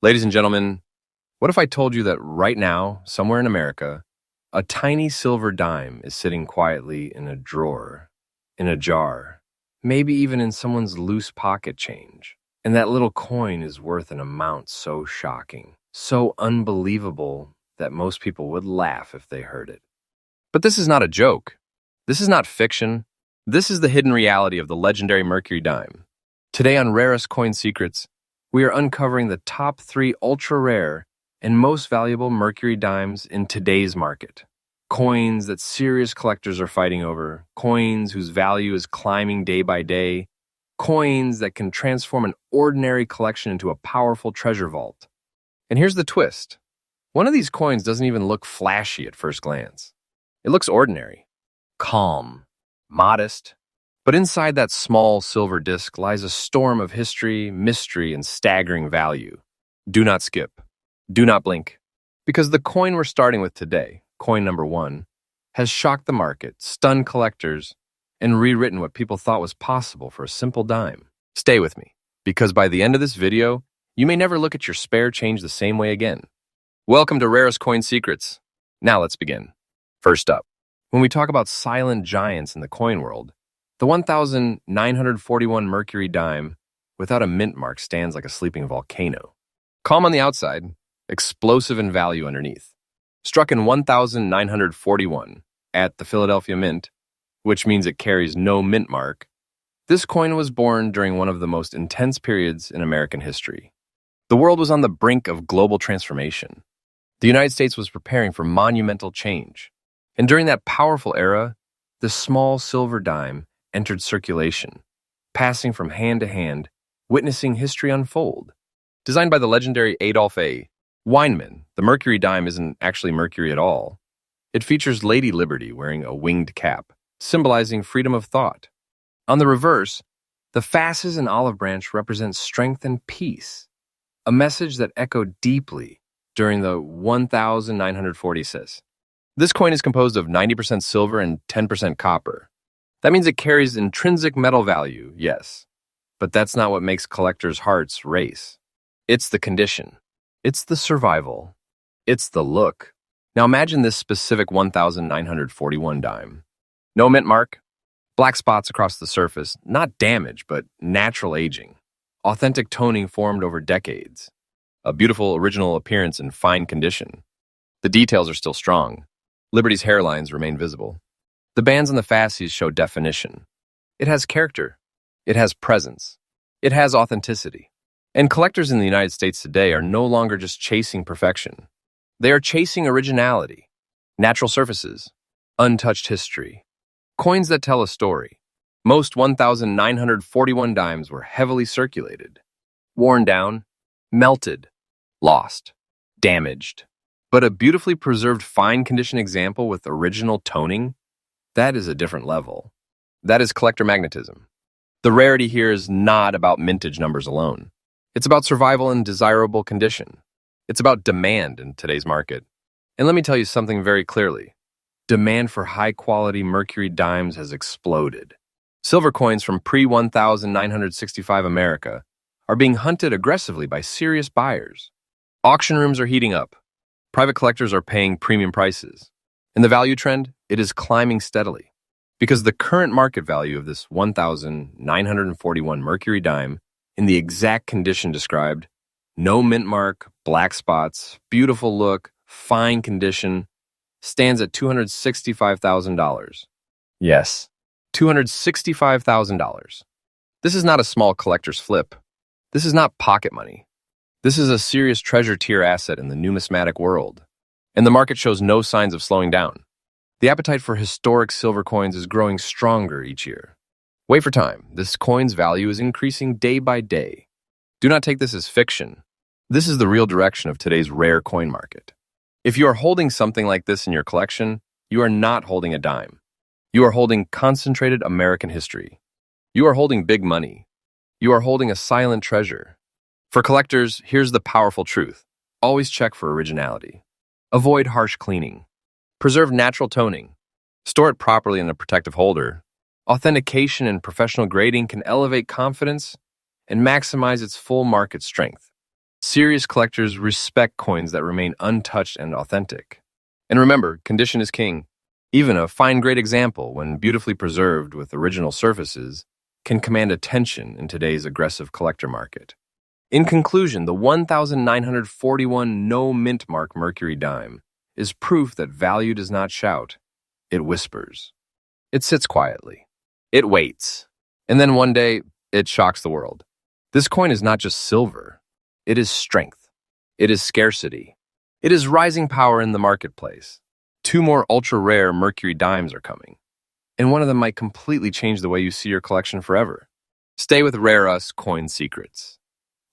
Ladies and gentlemen, what if I told you that right now, somewhere in America, a tiny silver dime is sitting quietly in a drawer, in a jar, maybe even in someone's loose pocket change, and that little coin is worth an amount so shocking, so unbelievable that most people would laugh if they heard it. But this is not a joke. This is not fiction. This is the hidden reality of the legendary Mercury Dime. Today on Rarest Coin Secrets, we are uncovering the top 3 ultra-rare and most valuable Mercury dimes in today's market. Coins that serious collectors are fighting over, coins whose value is climbing day by day, coins that can transform an ordinary collection into a powerful treasure vault. And here's the twist. One of these coins doesn't even look flashy at first glance. It looks ordinary, calm, modest. But inside that small silver disc lies a storm of history, mystery, and staggering value. Do not skip. Do not blink. Because the coin we're starting with today, coin number 1, has shocked the market, stunned collectors, and rewritten what people thought was possible for a simple dime. Stay with me, because by the end of this video, you may never look at your spare change the same way again. Welcome to Rarest Coin Secrets. Now let's begin. First up, when we talk about silent giants in the coin world, the 1,941 Mercury Dime without a mint mark stands like a sleeping volcano. Calm on the outside, explosive in value underneath. Struck in 1,941 at the Philadelphia Mint, which means it carries no mint mark, this coin was born during one of the most intense periods in American history. The world was on the brink of global transformation. The United States was preparing for monumental change. And during that powerful era, the small silver dime entered circulation, passing from hand to hand, witnessing history unfold. Designed by the legendary Adolph A. Weinman, the Mercury Dime isn't actually Mercury at all. It features Lady Liberty wearing a winged cap, symbolizing freedom of thought. On the reverse, the fasces and olive branch represent strength and peace, a message that echoed deeply during the 1940s. This coin is composed of 90% silver and 10% copper. That means it carries intrinsic metal value, yes, but that's not what makes collectors' hearts race. It's the condition. It's the survival. It's the look. Now imagine this specific 1,941 dime. No mint mark, black spots across the surface, not damage, but natural aging. Authentic toning formed over decades. A beautiful original appearance in fine condition. The details are still strong. Liberty's hairlines remain visible. The bands on the fasces show definition. It has character. It has presence. It has authenticity. And collectors in the United States today are no longer just chasing perfection. They are chasing originality, natural surfaces, untouched history, coins that tell a story. Most 1,941 dimes were heavily circulated, worn down, melted, lost, damaged. But a beautifully preserved fine condition example with original toning, that is a different level. That is collector magnetism. The rarity here is not about mintage numbers alone. It's about survival in desirable condition. It's about demand in today's market. And let me tell you something very clearly. Demand for high-quality Mercury dimes has exploded. Silver coins from pre-1965 America are being hunted aggressively by serious buyers. Auction rooms are heating up. Private collectors are paying premium prices. And the value trend, it is climbing steadily. Because the current market value of this 1,941 Mercury dime, in the exact condition described, no mint mark, black spots, beautiful look, fine condition, stands at $265,000. Yes, $265,000. This is not a small collector's flip. This is not pocket money. This is a serious treasure tier asset in the numismatic world. And the market shows no signs of slowing down. The appetite for historic silver coins is growing stronger each year. Wait for time. This coin's value is increasing day by day. Do not take this as fiction. This is the real direction of today's rare coin market. If you are holding something like this in your collection, you are not holding a dime. You are holding concentrated American history. You are holding big money. You are holding a silent treasure. For collectors, here's the powerful truth. Always check for originality. Avoid harsh cleaning. Preserve natural toning. Store it properly in a protective holder. Authentication and professional grading can elevate confidence and maximize its full market strength. Serious collectors respect coins that remain untouched and authentic. And remember, condition is king. Even a fine-grade example, when beautifully preserved with original surfaces, can command attention in today's aggressive collector market. In conclusion, the 1941 no mint mark Mercury Dime is proof that value does not shout, it whispers. It sits quietly. It waits. And then one day, it shocks the world. This coin is not just silver. It is strength. It is scarcity. It is rising power in the marketplace. 2 more ultra-rare Mercury Dimes are coming, and one of them might completely change the way you see your collection forever. Stay with Rare Us Coin Secrets,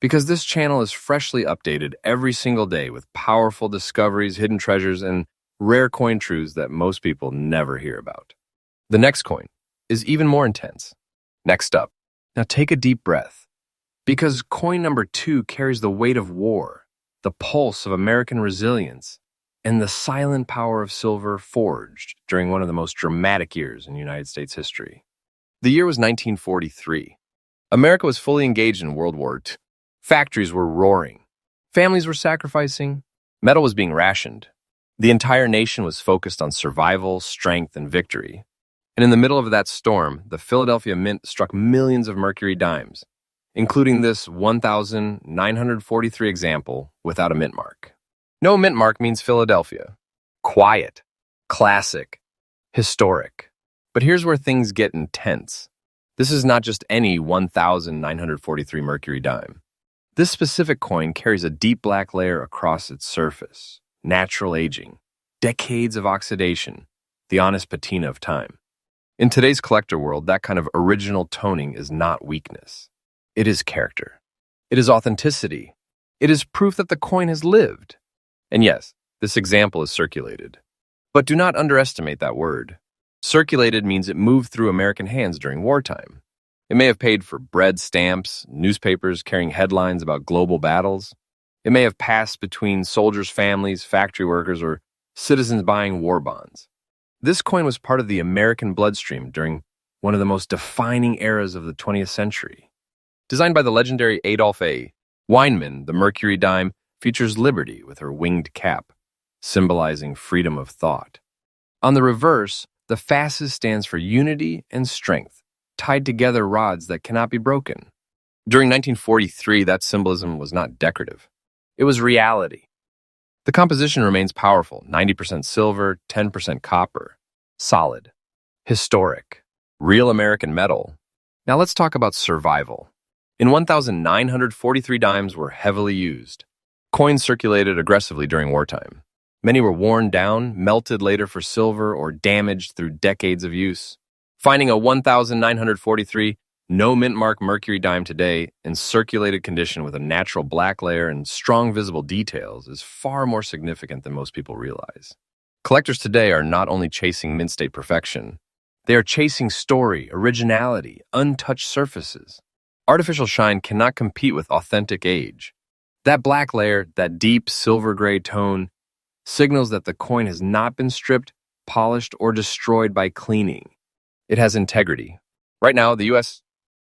because this channel is freshly updated every single day with powerful discoveries, hidden treasures, and rare coin truths that most people never hear about. The next coin is even more intense. Next up, now take a deep breath, because coin number 2 carries the weight of war, the pulse of American resilience, and the silent power of silver forged during one of the most dramatic years in United States history. The year was 1943. America was fully engaged in World War II. Factories were roaring. Families were sacrificing. Metal was being rationed. The entire nation was focused on survival, strength, and victory. And in the middle of that storm, the Philadelphia Mint struck millions of Mercury Dimes, including this 1943 example without a mint mark. No mint mark means Philadelphia. Quiet, classic, historic. But here's where things get intense. This is not just any 1943 Mercury Dime. This specific coin carries a deep black layer across its surface, natural aging, decades of oxidation, the honest patina of time. In today's collector world, that kind of original toning is not weakness. It is character. It is authenticity. It is proof that the coin has lived. And yes, this example is circulated. But do not underestimate that word. Circulated means it moved through American hands during wartime. It may have paid for bread stamps, newspapers carrying headlines about global battles. It may have passed between soldiers' families, factory workers, or citizens buying war bonds. This coin was part of the American bloodstream during one of the most defining eras of the 20th century. Designed by the legendary Adolph A. Weinman, the Mercury Dime features Liberty with her winged cap, symbolizing freedom of thought. On the reverse, the fasces stands for unity and strength, tied together rods that cannot be broken. During 1943, that symbolism was not decorative. It was reality. The composition remains powerful, 90% silver, 10% copper. Solid. Historic. Real American metal. Now let's talk about survival. In 1943 dimes were heavily used. Coins circulated aggressively during wartime. Many were worn down, melted later for silver, or damaged through decades of use. Finding a 1943 no mint mark Mercury Dime today in circulated condition with a natural black layer and strong visible details is far more significant than most people realize. Collectors today are not only chasing mint state perfection, they are chasing story, originality, untouched surfaces. Artificial shine cannot compete with authentic age. That black layer, that deep silver-gray tone, signals that the coin has not been stripped, polished, or destroyed by cleaning. It has integrity. Right now, the U.S.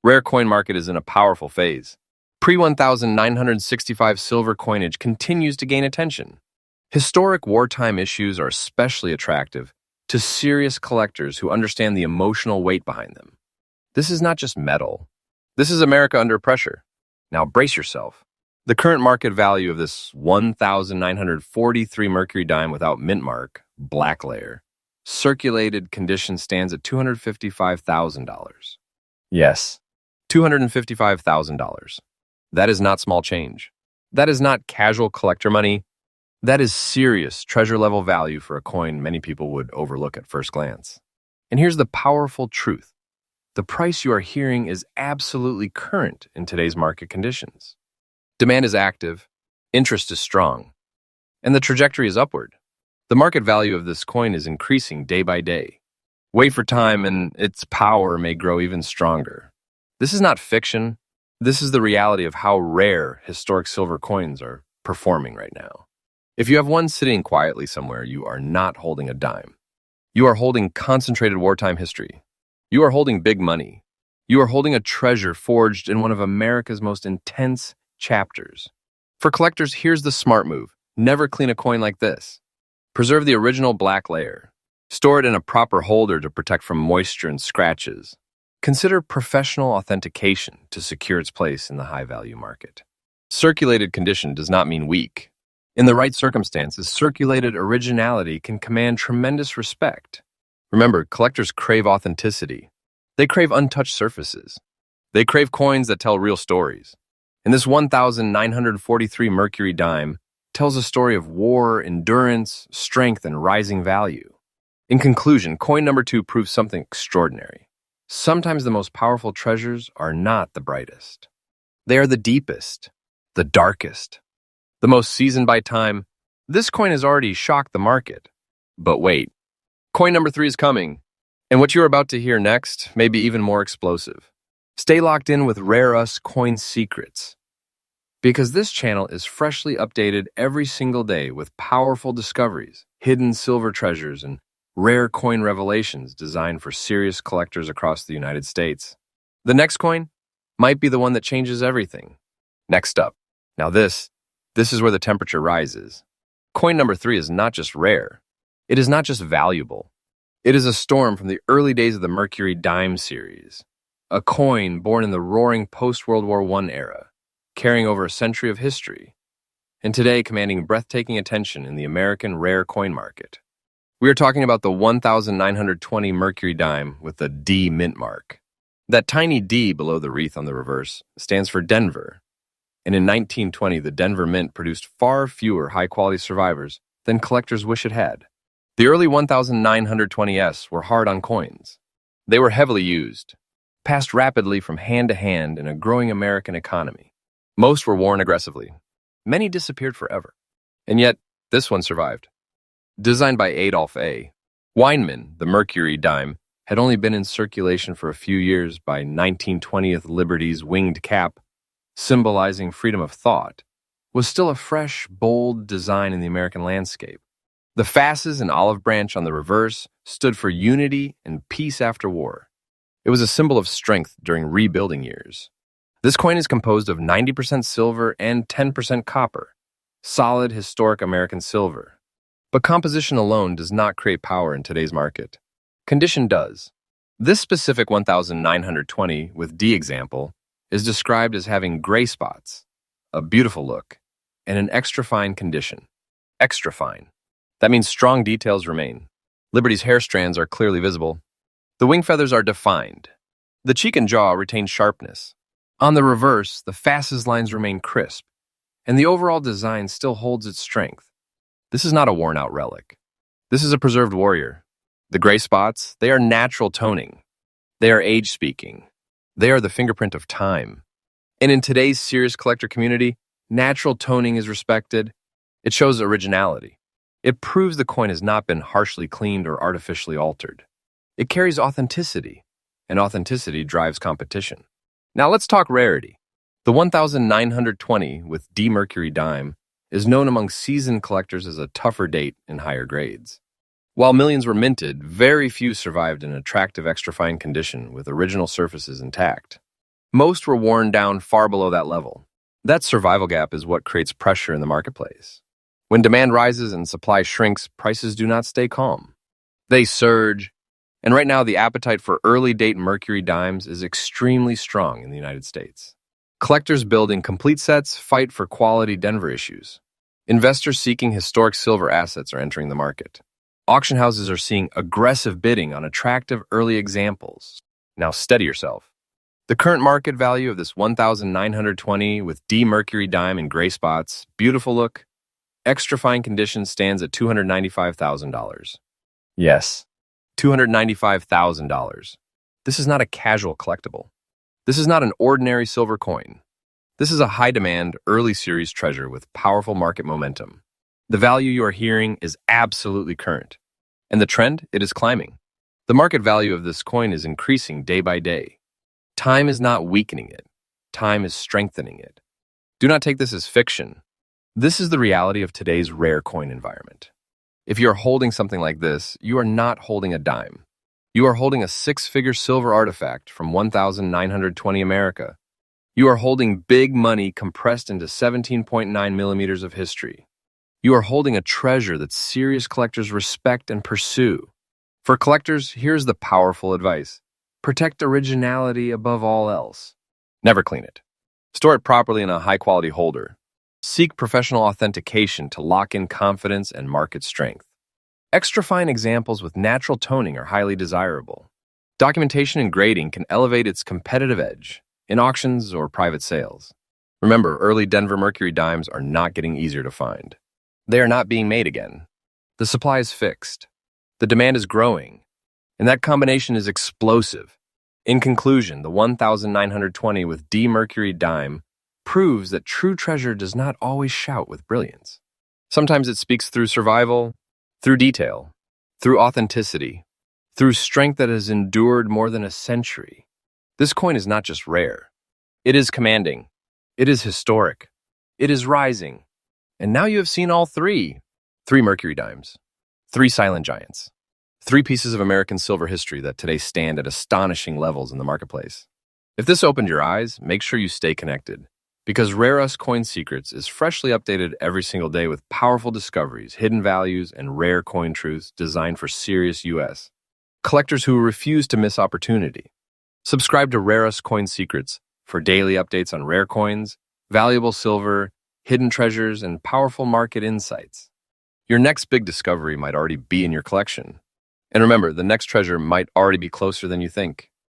rare coin market is in a powerful phase. Pre-1965 silver coinage continues to gain attention. Historic wartime issues are especially attractive to serious collectors who understand the emotional weight behind them. This is not just metal. This is America under pressure. Now brace yourself. The current market value of this 1943 Mercury Dime without mint mark, black layer, circulated condition stands at $255,000. Yes, $255,000. That is not small change. That is not casual collector money. That is serious treasure-level value for a coin many people would overlook at first glance. And here's the powerful truth. The price you are hearing is absolutely current in today's market conditions. Demand is active, interest is strong, and the trajectory is upward. The market value of this coin is increasing day by day. Wait for time and its power may grow even stronger. This is not fiction. This is the reality of how rare historic silver coins are performing right now. If you have one sitting quietly somewhere, you are not holding a dime. You are holding concentrated wartime history. You are holding big money. You are holding a treasure forged in one of America's most intense chapters. For collectors, here's the smart move. Never clean a coin like this. Preserve the original black layer. Store it in a proper holder to protect from moisture and scratches. Consider professional authentication to secure its place in the high-value market. Circulated condition does not mean weak. In the right circumstances, circulated originality can command tremendous respect. Remember, collectors crave authenticity. They crave untouched surfaces. They crave coins that tell real stories. And this 1943 Mercury Dime tells a story of war, endurance, strength, and rising value. In conclusion, coin number 2 proves something extraordinary. Sometimes the most powerful treasures are not the brightest. They are the deepest, the darkest, the most seasoned by time. This coin has already shocked the market. But wait, coin number 3 is coming, and what you're about to hear next may be even more explosive. Stay locked in with Rare Us Coin Secrets, because this channel is freshly updated every single day with powerful discoveries, hidden silver treasures, and rare coin revelations designed for serious collectors across the United States. The next coin might be the one that changes everything. Next up. Now this is where the temperature rises. Coin number 3 is not just rare. It is not just valuable. It is a storm from the early days of the Mercury Dime series. A coin born in the roaring post-World War I era, carrying over a century of history, and today commanding breathtaking attention in the American rare coin market. We are talking about the 1920 Mercury Dime with the D mint mark. That tiny D below the wreath on the reverse stands for Denver, and in 1920 the Denver Mint produced far fewer high-quality survivors than collectors wish it had. The early 1920s were hard on coins. They were heavily used, passed rapidly from hand to hand in a growing American economy. Most were worn aggressively. Many disappeared forever. And yet, this one survived. Designed by Adolph A. Weinman, the Mercury Dime had only been in circulation for a few years by 1920th Liberty's winged cap, symbolizing freedom of thought, was still a fresh, bold design in the American landscape. The fasces and olive branch on the reverse stood for unity and peace after war. It was a symbol of strength during rebuilding years. This coin is composed of 90% silver and 10% copper, solid, historic American silver. But composition alone does not create power in today's market. Condition does. This specific 1920 with D example is described as having gray spots, a beautiful look, and an extra fine condition. Extra fine. That means strong details remain. Liberty's hair strands are clearly visible. The wing feathers are defined. The cheek and jaw retain sharpness. On the reverse, the fasces lines remain crisp, and the overall design still holds its strength. This is not a worn-out relic. This is a preserved warrior. The gray spots, they are natural toning. They are age-speaking. They are the fingerprint of time. And in today's serious collector community, natural toning is respected. It shows originality. It proves the coin has not been harshly cleaned or artificially altered. It carries authenticity, and authenticity drives competition. Now let's talk rarity. The 1920 with D Mercury Dime is known among seasoned collectors as a tougher date in higher grades. While millions were minted, very few survived in attractive extra fine condition with original surfaces intact. Most were worn down far below that level. That survival gap is what creates pressure in the marketplace. When demand rises and supply shrinks, prices do not stay calm. They surge, and right now the appetite for early-date Mercury Dimes is extremely strong in the United States. Collectors building complete sets fight for quality Denver issues. Investors seeking historic silver assets are entering the market. Auction houses are seeing aggressive bidding on attractive early examples. Now steady yourself. The current market value of this 1920 with D Mercury Dime in gray spots, beautiful look, extra fine condition stands at $295,000. Yes, $295,000. This is not a casual collectible. This is not an ordinary silver coin. This is a high-demand, early-series treasure with powerful market momentum. The value you are hearing is absolutely current. And the trend, it is climbing. The market value of this coin is increasing day by day. Time is not weakening it. Time is strengthening it. Do not take this as fiction. This is the reality of today's rare coin environment. If you are holding something like this, you are not holding a dime. You are holding a six-figure silver artifact from 1920 America. You are holding big money compressed into 17.9 millimeters of history. You are holding a treasure that serious collectors respect and pursue. For collectors, here's the powerful advice. Protect originality above all else. Never clean it. Store it properly in a high-quality holder. Seek professional authentication to lock in confidence and market strength. Extra fine examples with natural toning are highly desirable. Documentation and grading can elevate its competitive edge in auctions or private sales. Remember, early Denver Mercury dimes are not getting easier to find. They are not being made again. The supply is fixed. The demand is growing. And that combination is explosive. In conclusion, the 1920 with D Mercury Dime proves that true treasure does not always shout with brilliance. Sometimes it speaks through survival, through detail, through authenticity, through strength that has endured more than a century. This coin is not just rare. It is commanding. It is historic. It is rising. And now you have seen all three. 3 Mercury dimes. 3 silent giants. 3 pieces of American silver history that today stand at astonishing levels in the marketplace. If this opened your eyes, make sure you stay connected, because Rare Us Coin Secrets is freshly updated every single day with powerful discoveries, hidden values, and rare coin truths designed for serious U.S. collectors who refuse to miss opportunity. Subscribe to Rare Us Coin Secrets for daily updates on rare coins, valuable silver, hidden treasures, and powerful market insights. Your next big discovery might already be in your collection. And remember, the next treasure might already be closer than you think.